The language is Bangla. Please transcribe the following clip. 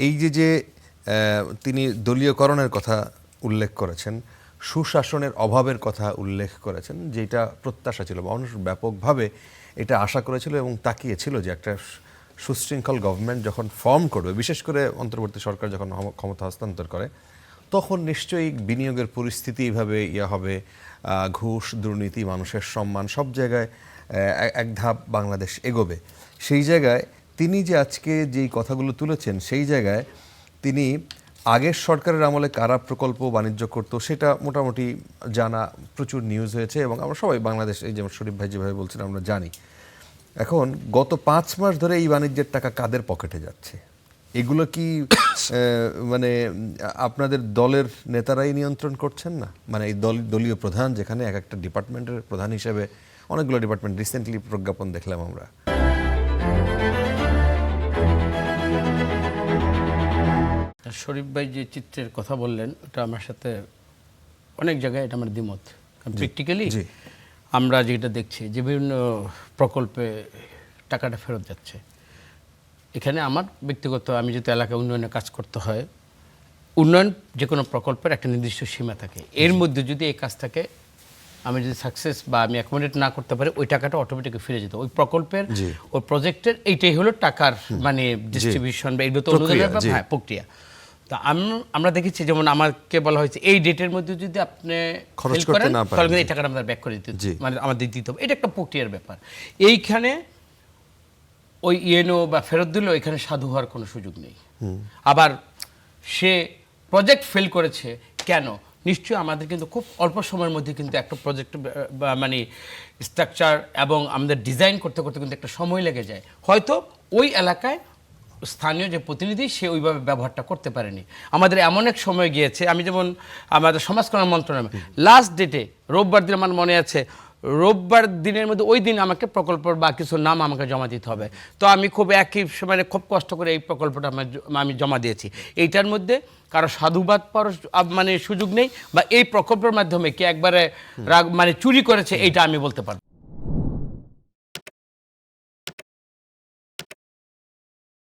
এই যে তিনি দলীয়করণের কথা উল্লেখ করেছেন, সুশাসনের অভাবের কথা উল্লেখ করেছেন, যেটা প্রত্যাশা ছিল, মানুষ ব্যাপকভাবে এটা আশা করেছিল এবং তাকিয়েছিল যে একটা সুশৃঙ্খল গভর্নমেন্ট যখন ফর্ম করবে, বিশেষ করে অন্তর্বর্তী সরকার যখন ক্ষমতা হস্তান্তর করে, তখন নিশ্চয়ই বিনিয়োগের পরিস্থিতি এইভাবে হবে, ঘুষ, দুর্নীতি, মানুষের সম্মান সব জায়গায় এক ধাপ বাংলাদেশ এগোবে। সেই জায়গায় তিনি যে আজকে যেই কথাগুলো তুলেছেন, সেই জায়গায় তিনি আগের সরকারের আমলে কারা প্রকল্প বাণিজ্য করতো সেটা মোটামুটি জানা, প্রচুর নিউজ হয়েছে এবং আমরা সবাই বাংলাদেশ, এই যেমন শরীফ ভাই যেভাবে বলছেন আমরা জানি। এখন গত 5 মাস ধরে এই বাণিজ্যের টাকা কাদের পকেটে যাচ্ছে? এগুলো কি মানে আপনাদের দলের নেতারাই নিয়ন্ত্রণ করছেন না? মানে এই দলীয় প্রধান, যেখানে এক একটা ডিপার্টমেন্টের প্রধান হিসেবে অনেকগুলো ডিপার্টমেন্ট, রিসেন্টলি প্রজ্ঞাপন দেখলাম আমরা। শরীফ ভাই যে চিত্রের কথা বললেন, ওটা আমার সাথে অনেক জায়গায় এটা আমার দ্বিমত। প্র্যাকটিক্যালি আমরা যেটা দেখছি যে বিভিন্ন প্রকল্পে টাকাটা ফেরত যাচ্ছে। এখানে আমার ব্যক্তিগত, আমি যেহেতু এলাকায় উন্নয়নে কাজ করতে হয়, উন্নয়ন যে কোনো প্রকল্পের একটা নির্দিষ্ট সীমা থাকে, এর মধ্যে যদি এই কাজটাকে আমি যদি সাকসেস বা আমি অ্যাকোমোডেট না করতে পারি, ওই টাকাটা অটোমেটিক ফিরে যেত ওই প্রকল্পের, ওই প্রজেক্টের। এইটাই হলো টাকার মানে ডিস্ট্রিবিউশন বা এগুলো তো প্রক্রিয়া। তা আমরা দেখেছি, যেমন আমাকে বলা হয়েছে এই ডেটের মধ্যে যদি আপনি খরচ করেন তাহলে এই টাকাটা আমাদের ব্যাক করে দিতে, মানে আমাদের দিতে হবে। এটা একটা প্রক্রিয়ার ব্যাপার। এইখানে ওই ইএনও বা ফেরত দিলেও এখানে সাধু হওয়ার কোনো সুযোগ নেই। আবার সে প্রজেক্ট ফেল করেছে কেন, নিশ্চয়ই আমাদের কিন্তু খুব অল্প সময়ের মধ্যে কিন্তু একটা প্রজেক্ট মানে স্ট্রাকচার এবং আমাদের ডিজাইন করতে করতে কিন্তু একটা সময় লেগে যায়। হয়তো ওই এলাকায় স্থানীয় যে প্রতিনিধি সে ওইভাবে ব্যবহারটা করতে পারেনি। আমাদের এমন এক সময় গিয়েছে, আমি যেমন আমাদের সমাজ কল্যাণ মন্ত্রণালয় লাস্ট ডেটে রোববার দিন, আমার মনে আছে, রোববার দিনের মধ্যে ওই দিন আমাকে প্রকল্পের বা কিছু নাম আমাকে জমা দিতে হবে। তো আমি খুব একই মানে খুব কষ্ট করে এই প্রকল্পটা আমি জমা দিয়েছি। এইটার মধ্যে কারো সাধুবাদ পাওয়ার মানে সুযোগ নেই, বা এই প্রকল্পের মাধ্যমে কি একবারে মানে চুরি করেছে এইটা আমি বলতে পারবো।